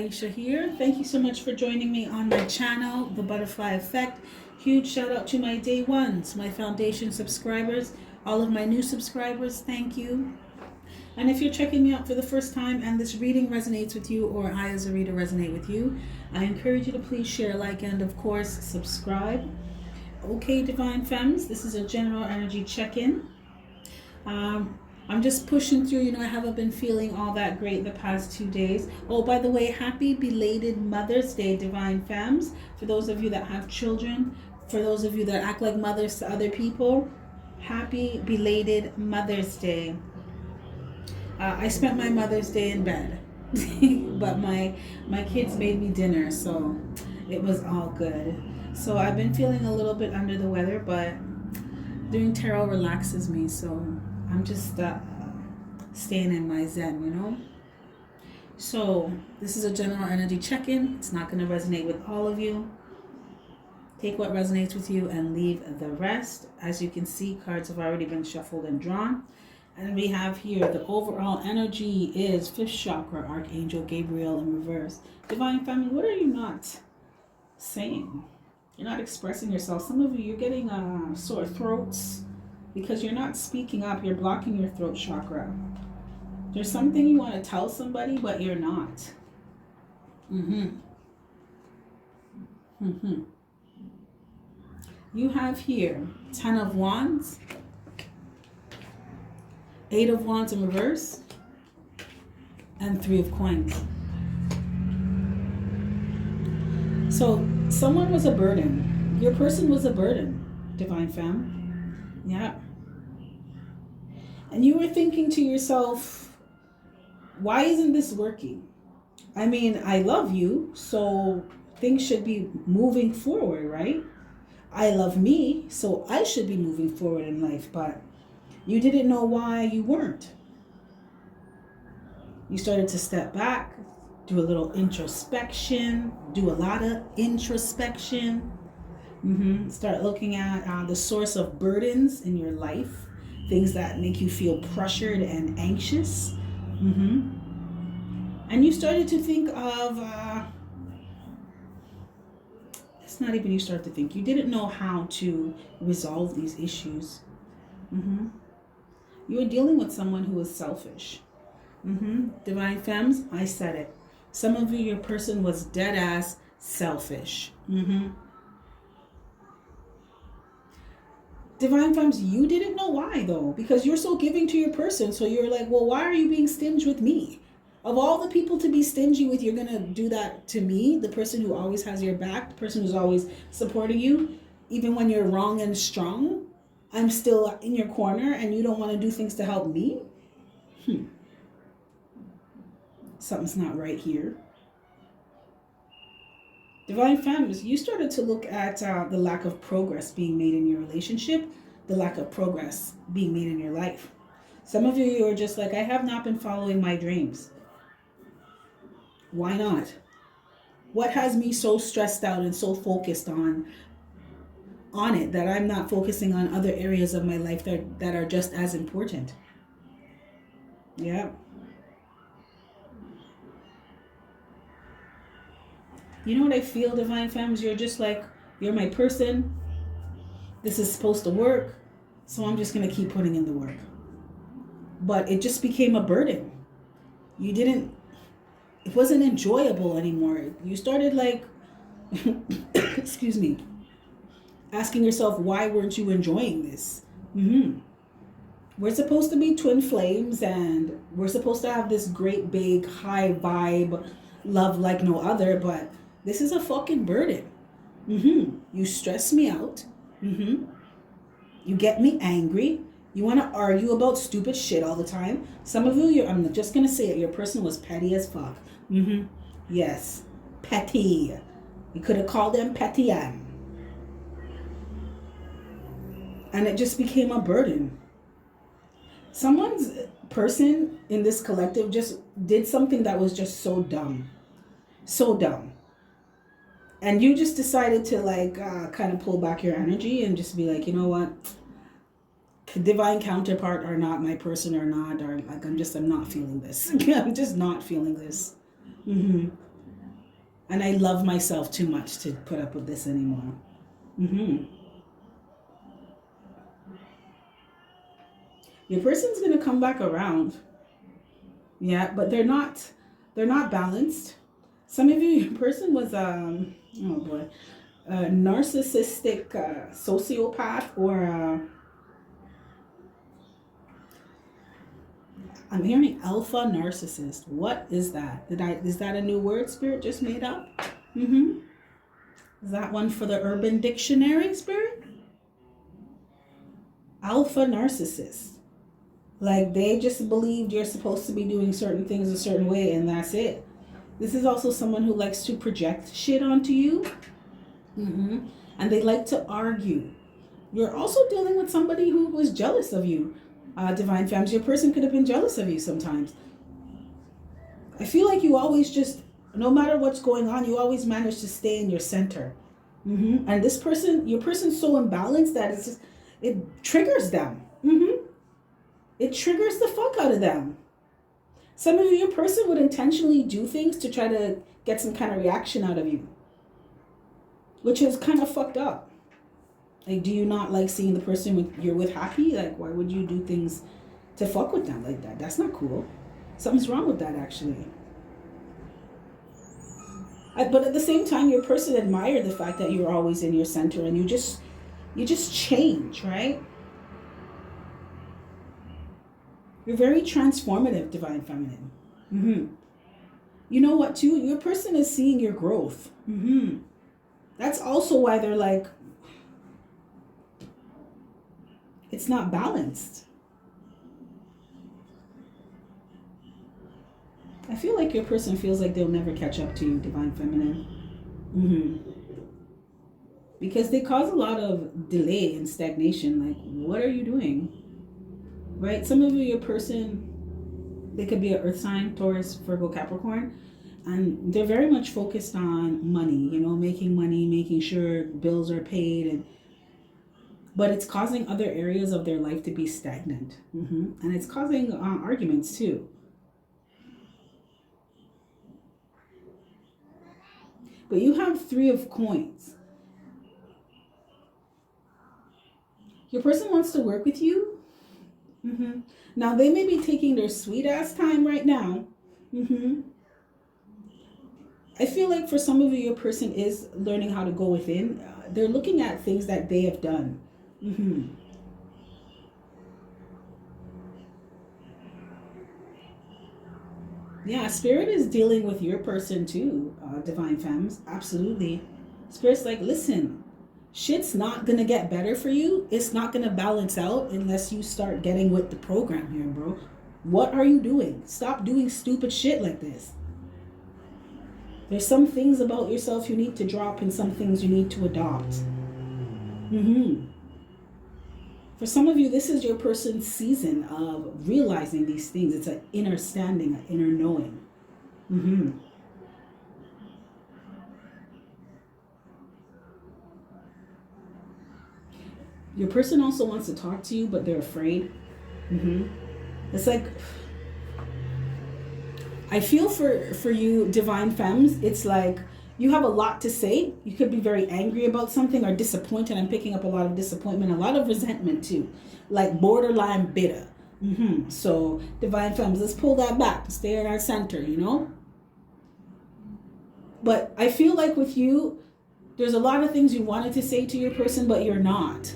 Aisha here. Thank you so much for joining me on my channel, The Butterfly Effect. Huge shout out to my day ones, my foundation subscribers, all of my new subscribers, thank you. And if you're checking me out for the first time and this reading resonates with you, or I as a reader resonate with you, I encourage you to please share, like, and of course subscribe. Okay, Divine Femmes, this is a general energy check-in. I'm just pushing through. I haven't been feeling all that great the past 2 days. Oh, by the way, happy belated Mother's Day, Divine Femmes. For those of you that have children, for those of you that act like mothers to other people, happy belated Mother's Day. I spent my Mother's Day in bed, but my kids made me dinner, so it was all good. So I've been feeling a little bit under the weather, but doing tarot relaxes me, so I'm just staying in my zen, So this is a general energy check-in. It's not going to resonate with all of you. Take what resonates with you and leave the rest. As you can see, cards have already been shuffled and drawn. And we have here the overall energy is 5th chakra, Archangel Gabriel in reverse. Divine Family, what are you not saying? You're not expressing yourself. Some of you, you're getting sore throats because you're not speaking up. You're blocking your throat chakra. There's something you want to tell somebody, but you're not. You have here 10 of Wands, 8 of Wands in reverse, and 3 of Coins. So someone was a burden. Your person was a burden, Divine Femme. Yeah. And you were thinking to yourself, why isn't this working? I mean, I love you, so things should be moving forward, right? I love me, so I should be moving forward in life, but you didn't know why you weren't. You started to step back, do a little introspection, do a lot of introspection. Start looking at the source of burdens in your life, things that make you feel pressured and anxious. And you started to think of, it's not even you start to think, you didn't know how to resolve these issues. You were dealing with someone who was selfish. Divine Femmes, I said it. Some of you, your person was dead ass selfish. Divine Femmes, you didn't know why though, because you're so giving to your person. So you're like, well, why are you being stingy with me? Of all the people to be stingy with, you're going to do that to me, the person who always has your back, the person who's always supporting you, even when you're wrong and strong. I'm still in your corner and you don't want to do things to help me? Something's not right here. Divine Femmes, you started to look at the lack of progress being made in your relationship, the lack of progress being made in your life. Some of you are just like, I have not been following my dreams. Why not? What has me so stressed out and so focused on it that I'm not focusing on other areas of my life that are just as important? Yeah. You know what I feel, Divine Femmes? You're just like, you're my person. This is supposed to work. So I'm just going to keep putting in the work. But it just became a burden. It wasn't enjoyable anymore. You started like, excuse me, asking yourself, why weren't you enjoying this? We're supposed to be twin flames and we're supposed to have this great big high vibe, love like no other, but this is a fucking burden. You stress me out. You get me angry. You want to argue about stupid shit all the time. Some of you, I'm just going to say it, your person was petty as fuck. Yes, petty. You could have called them petty. And it just became a burden. Someone's person in this collective just did something that was just so dumb. So dumb. And you just decided to kind of pull back your energy and just be like, you know what? Divine counterpart or not, my person or not, or like I'm not feeling this. I'm just not feeling this. And I love myself too much to put up with this anymore. Your person's gonna come back around. Yeah, but they're not balanced. Some of you, your person was oh boy, a narcissistic sociopath, or I'm hearing alpha narcissist. What is that? Is that a new word Spirit just made up? Is that one for the Urban Dictionary, Spirit? Alpha narcissist. Like, they just believed you're supposed to be doing certain things a certain way, and that's it. This is also someone who likes to project shit onto you. And they like to argue. You're also dealing with somebody who was jealous of you. Divine Femmes, your person could have been jealous of you sometimes. I feel like you always just, no matter what's going on, you always manage to stay in your center. And this person, your person's so imbalanced that it's just, it triggers them. It triggers the fuck out of them. Some of you, your person would intentionally do things to try to get some kind of reaction out of you, which is kind of fucked up. Like, do you not like seeing the person you're with happy? Like, why would you do things to fuck with them like that? That's not cool. Something's wrong with that, actually. But at the same time, your person admired the fact that you're always in your center, and you just change, right? You're very transformative, Divine Feminine. You know what, too? Your person is seeing your growth. That's also why they're like, it's not balanced. I feel like your person feels like they'll never catch up to you, Divine Feminine. Because they cause a lot of delay and stagnation. Like, what are you doing? Right? Some of you, your person, they could be an earth sign, Taurus, Virgo, Capricorn, and they're very much focused on money, you know, making money, making sure bills are paid, but it's causing other areas of their life to be stagnant. And it's causing arguments too. But you have 3 of coins. Your person wants to work with you. Now, they may be taking their sweet ass time right now. I feel like for some of you, your person is learning how to go within. They're looking at things that they have done. Yeah, Spirit is dealing with your person too, Divine Femmes. Absolutely. Spirit's like, listen, shit's not gonna get better for you. It's not gonna balance out unless you start getting with the program here, bro. What are you doing? Stop doing stupid shit like this. There's some things about yourself you need to drop and some things you need to adopt. For some of you, this is your person's season of realizing these things. It's an inner standing, an inner knowing. Your person also wants to talk to you, but they're afraid. It's like, I feel for you, Divine Femmes, it's like you have a lot to say. You could be very angry about something or disappointed. I'm picking up a lot of disappointment, a lot of resentment too, like borderline bitter. So Divine Femmes, let's pull that back, stay in our center, you know? But I feel like with you, there's a lot of things you wanted to say to your person, but you're not.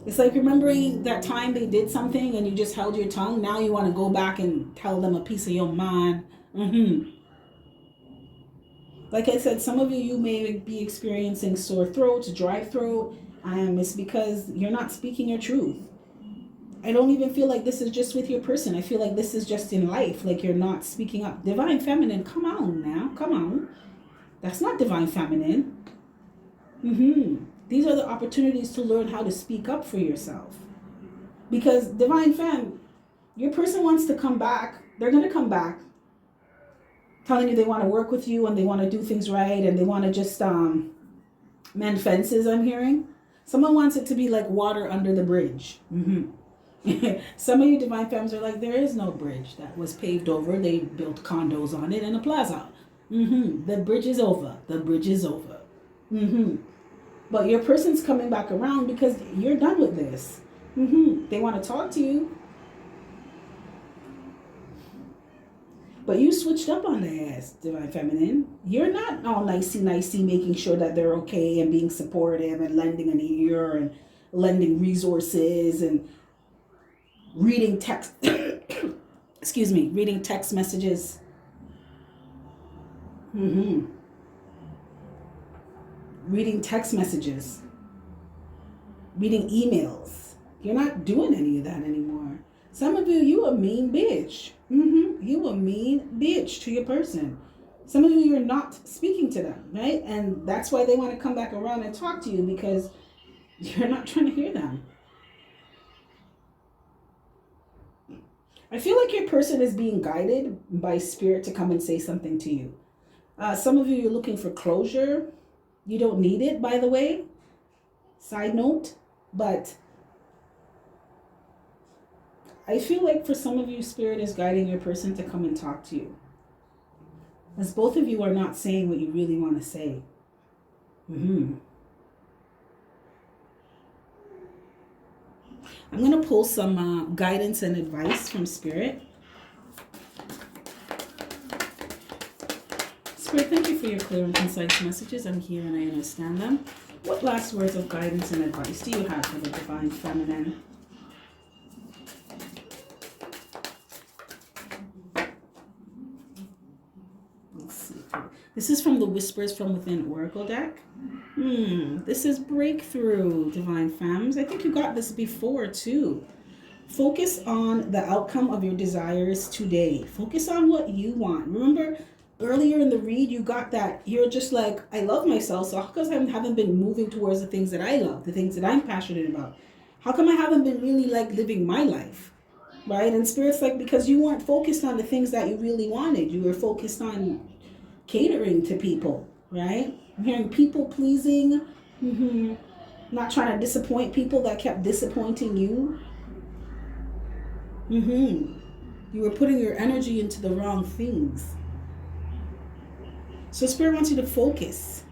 It's like remembering that time they did something and you just held your tongue. Now you want to go back and tell them a piece of your mind. Like I said, some of you may be experiencing sore throats, dry throat. It's because you're not speaking your truth. I don't even feel like this is just with your person. I feel like this is just in life. Like you're not speaking up. Divine Feminine, come on now. Come on. That's not Divine Feminine. These are the opportunities to learn how to speak up for yourself. Because Divine Femme, your person wants to come back. They're going to come back telling you they want to work with you and they want to do things right and they want to just mend fences, I'm hearing. Someone wants it to be like water under the bridge. Some of you Divine Femmes are like, there is no bridge that was paved over. They built condos on it and a plaza. The bridge is over. The bridge is over. But your person's coming back around because you're done with this. They want to talk to you. But you switched up on their ass, Divine Feminine. You're not all nicey, making sure that they're okay and being supportive and lending an ear and lending resources and reading text, excuse me, reading text messages. Reading text messages. Reading emails. You're not doing any of that anymore. Some of you a mean bitch. You a mean bitch to your person. Some of you, you're not speaking to them, right? And that's why they want to come back around and talk to you, because you're not trying to hear them. I feel like your person is being guided by spirit to come and say something to you. Some of you, you're looking for closure. You don't need it, by the way. Side note. But I feel like for some of you, spirit is guiding your person to come and talk to you. As both of you are not saying what you really want to say. I'm going to pull some guidance and advice from spirit. Spirit, thank you for your clear and concise messages. I'm here and I understand them. What last words of guidance and advice do you have for the Divine Feminine? Let's see. This is from the Whispers from Within Oracle deck. This is breakthrough, Divine Femmes. I think you got this before too. Focus on the outcome of your desires today. Focus on what you want. Remember, earlier in the read, you got that you're just like, I love myself, so how come I haven't been moving towards the things that I love, the things that I'm passionate about? How come I haven't been really like living my life, right? And Spirit's like, because you weren't focused on the things that you really wanted. You were focused on catering to people, right? I'm hearing people pleasing, not trying to disappoint people that kept disappointing you. You were putting your energy into the wrong things. So Spirit wants you to focus,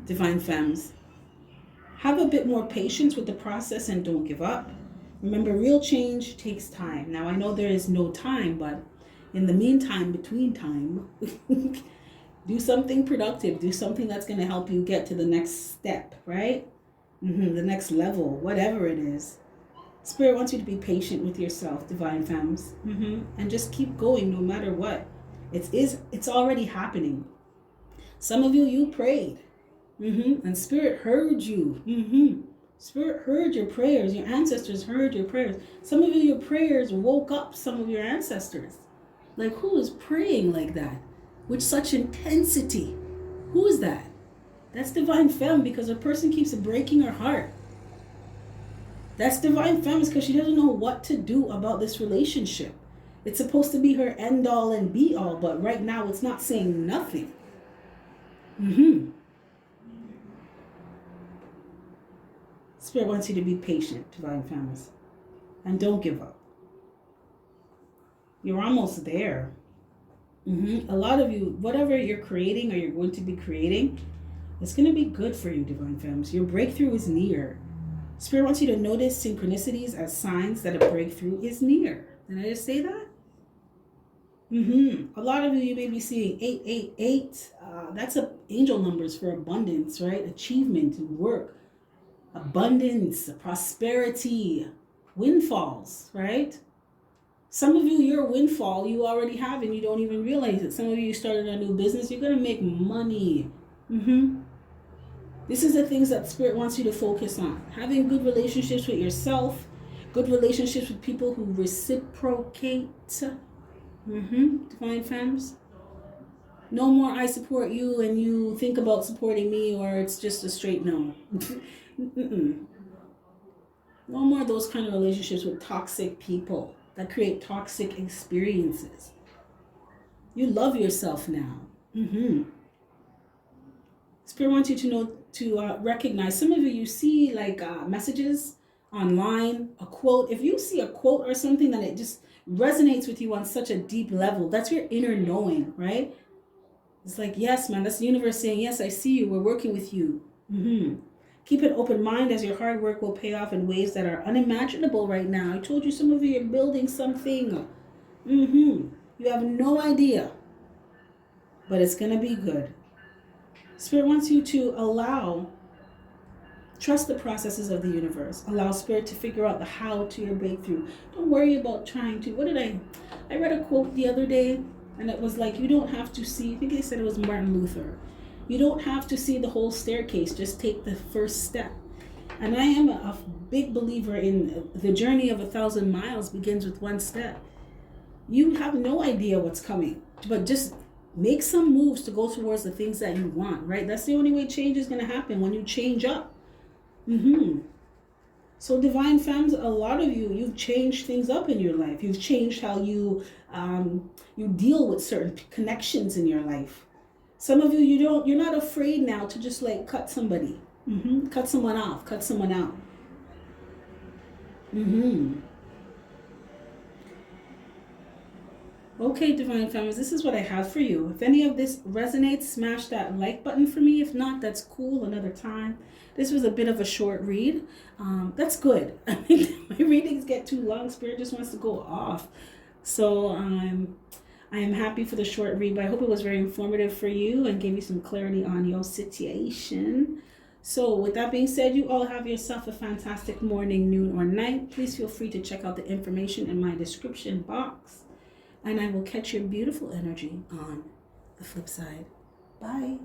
Divine Femmes. Have a bit more patience with the process and don't give up. Remember, real change takes time. Now, I know there is no time, but in the meantime, between time, do something productive. Do something that's going to help you get to the next step, right? The next level, whatever it is. Spirit wants you to be patient with yourself, Divine Femmes. And just keep going no matter what. It's already happening. Some of you prayed. And Spirit heard you. Spirit heard your prayers. Your ancestors heard your prayers. Some of you, your prayers woke up some of your ancestors. Like, who is praying like that? With such intensity? Who is that? That's Divine Femme, because a person keeps breaking her heart. That's Divine Femme because she doesn't know what to do about this relationship. It's supposed to be her end all and be all, but right now it's not saying nothing. Spirit wants you to be patient, Divine Femmes, and don't give up. You're almost there. A lot of you, whatever you're creating or you're going to be creating, it's going to be good for you, Divine Femmes. Your breakthrough is near. Spirit wants you to notice synchronicities as signs that a breakthrough is near. Did I just say that? A lot of you may be seeing 888. That's angel numbers for abundance, right? Achievement, work, abundance, prosperity, windfalls, right? Some of you, your windfall, you already have and you don't even realize it. Some of you started a new business. You're going to make money. This is the things that Spirit wants you to focus on. Having good relationships with yourself, good relationships with people who reciprocate. Divine Femmes. No more I support you and you think about supporting me, or it's just a straight no. No more of those kind of relationships with toxic people that create toxic experiences. You love yourself now. Spirit wants you to know, to recognize. Some of you see like messages online, a quote. If you see a quote or something that it just resonates with you on such a deep level, that's your inner knowing, right? It's like, yes, man, that's the universe saying, yes, I see you. We're working with you. Keep an open mind, as your hard work will pay off in ways that are unimaginable right now. I told you some of you are building something. You have no idea, but it's going to be good. Spirit wants you to trust the processes of the universe. Allow Spirit to figure out the how to your breakthrough. Don't worry about trying to. I read a quote the other day, and it was like, you don't have to see, I think they said it was Martin Luther. You don't have to see the whole staircase, just take the first step. And I am a big believer in the journey of 1,000 miles begins with one step. You have no idea what's coming, but just make some moves to go towards the things that you want, right? That's the only way change is going to happen, when you change up. So divine femmes, a lot of you've changed things up in your life. You've changed how you deal with certain connections in your life. Some of you're not afraid now to just like cut somebody. Cut someone off, cut someone out. Okay, divine femmes, this is what I have for you. If any of this resonates, smash that like button for me. If not, that's cool, another time. This was a bit of a short read. That's good. I mean, my readings get too long. Spirit just wants to go off. So I am happy for the short read, but I hope it was very informative for you and gave you some clarity on your situation. So with that being said, you all have yourself a fantastic morning, noon, or night. Please feel free to check out the information in my description box. And I will catch your beautiful energy on the flip side. Bye.